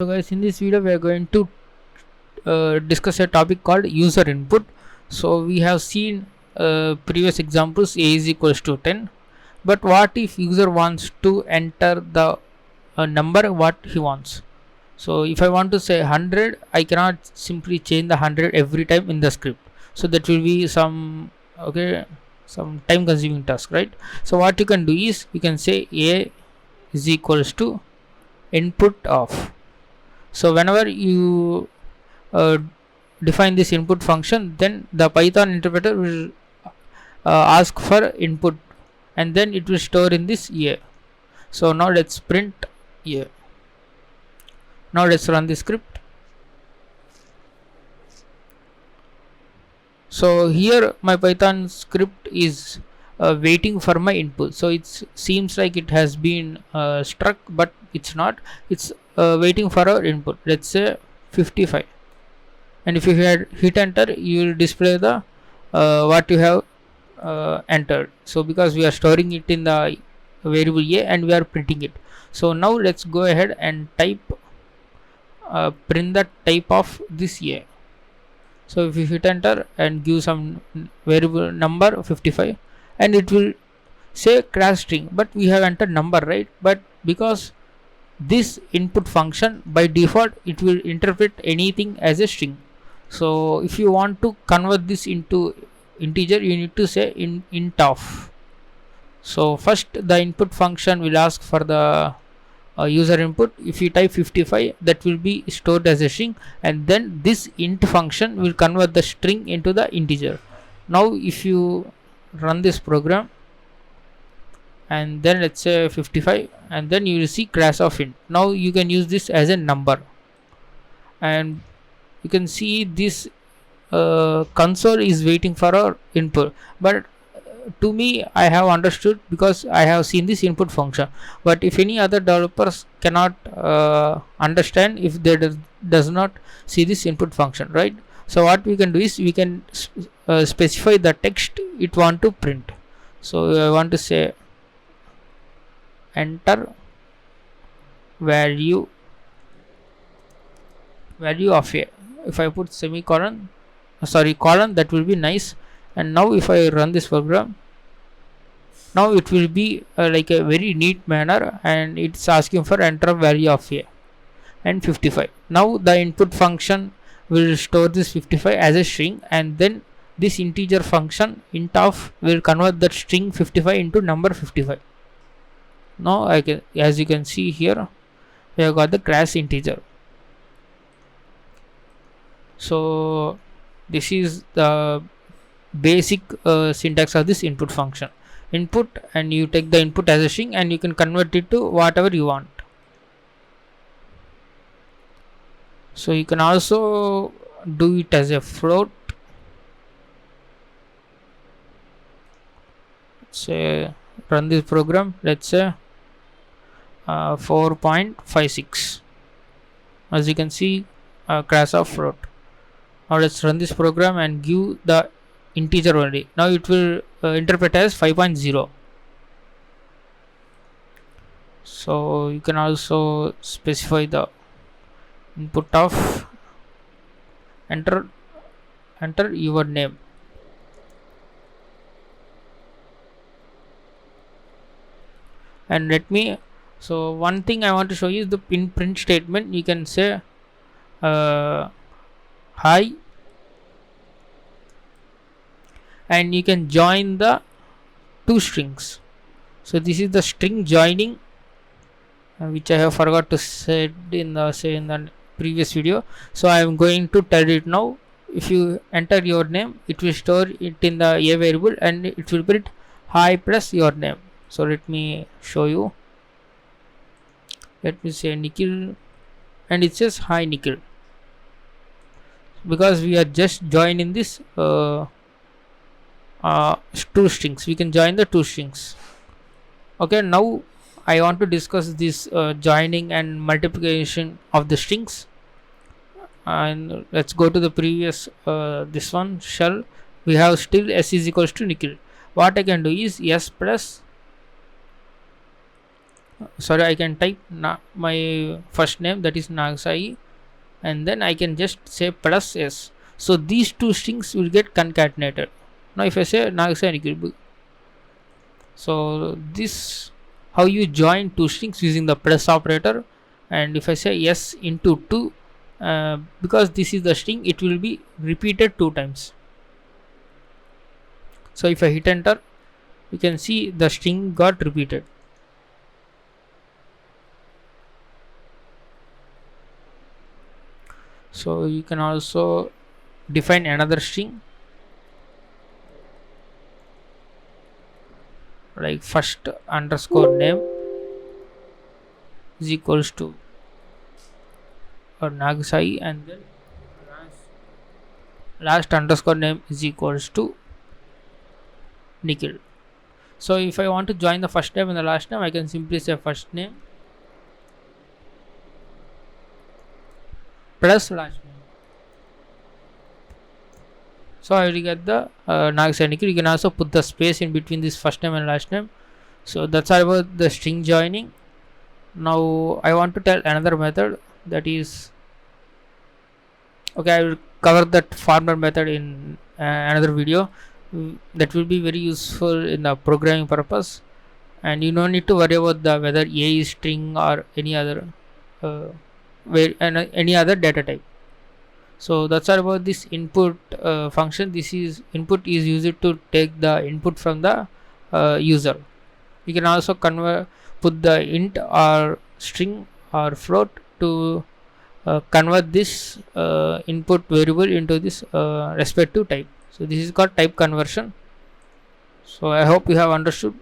So guys, in this video we are going to discuss a topic called user input. So we have seen previous examples. A is equals to 10, but what if user wants to enter the number what he wants? So if I want to say 100, I cannot simply change the 100 every time in the script. So that will be some time consuming task, right? So what you can do is you can say A is equals to input of. So whenever you uh, define this input function, then the Python interpreter will ask for input, and then it will store in this A. So now let's print A. Now let's run the script. So here my Python script is waiting for my input. So it seems like it has been struck, but it's not. It's waiting for our input. Let's say 55, and if you hit enter, you will display the what you have entered. So because we are storing it in the variable A and we are printing it. So now let's go ahead and type print the type of this A. So if you hit enter and give some variable number 55, and it will say class string, but we have entered number, right? But because this input function by default it will interpret anything as a string. So if you want to convert this into integer, you need to say int of. So first the input function will ask for the user input. If you type 55, that will be stored as a string, and then this int function will convert the string into the integer. Now if you run this program and then let's say 55, and then you will see class of int. Now you can use this as a number, and you can see this console is waiting for our input. But to me, I have understood because I have seen this input function. But if any other developers cannot understand if they does not see this input function, right? So what we can do is we can specify the text it want to print. So I want to say enter value of A. If I put semicolon, colon, that will be nice. And now if I run this program, now it will be like a very neat manner, and it's asking for enter value of A and 55. Now the input function will store this 55 as a string, and then this integer function int of will convert that string 55 into number 55. Now I can, as you can see here, we have got the class integer. So this is the basic syntax of this input function. Input, and you take the input as a string and you can convert it to whatever you want. So you can also do it as a float. Say run this program, let's say 4.56. as you can see, class of float. Now let's run this program and give the integer only. Now it will interpret as 5.0. So you can also specify the input of enter your name. And let me, so one thing I want to show you is the print statement. You can say hi, and you can join the two strings. So this is the string joining, which I have forgot to say in the previous video. So I am going to tell it now. If you enter your name, it will store it in the A variable, and it will print hi plus your name. So let me show you. Let me say Nikhil, and it says hi Nikhil, because we are just joining this two strings. We can join the two strings. Okay, now I want to discuss this joining and multiplication of the strings. And let's go to the previous this one shell. We have still s is equals to Nikhil. What I can do is s plus sorry, I can type my first name, that is Nagsai, and then I can just say plus s. So these two strings will get concatenated. Now if I say Nagsai Nikhil, so this how you join two strings using the plus operator. And if I say s into 2, because this is the string, it will be repeated 2 times. So if I hit enter, you can see the string got repeated. So you can also define another string like first underscore name is equals to Nagsai, and then last underscore name is equals to Nikhil. So if I want to join the first name and the last name, I can simply say first name plus last name. So I will get the Nagsai Nikhil. You can also put the space in between this first name and last name. So that's all about the string joining. Now I want to tell another method, that is, okay, I will cover that former method in another video. That will be very useful in the programming purpose, and you don't need to worry about the whether a is string or any other any other data type. So that's all about this input function. This is input is used to take the input from the user. You can also put the int or string or float to convert this input variable into this respective type. So this is called type conversion. So I hope you have understood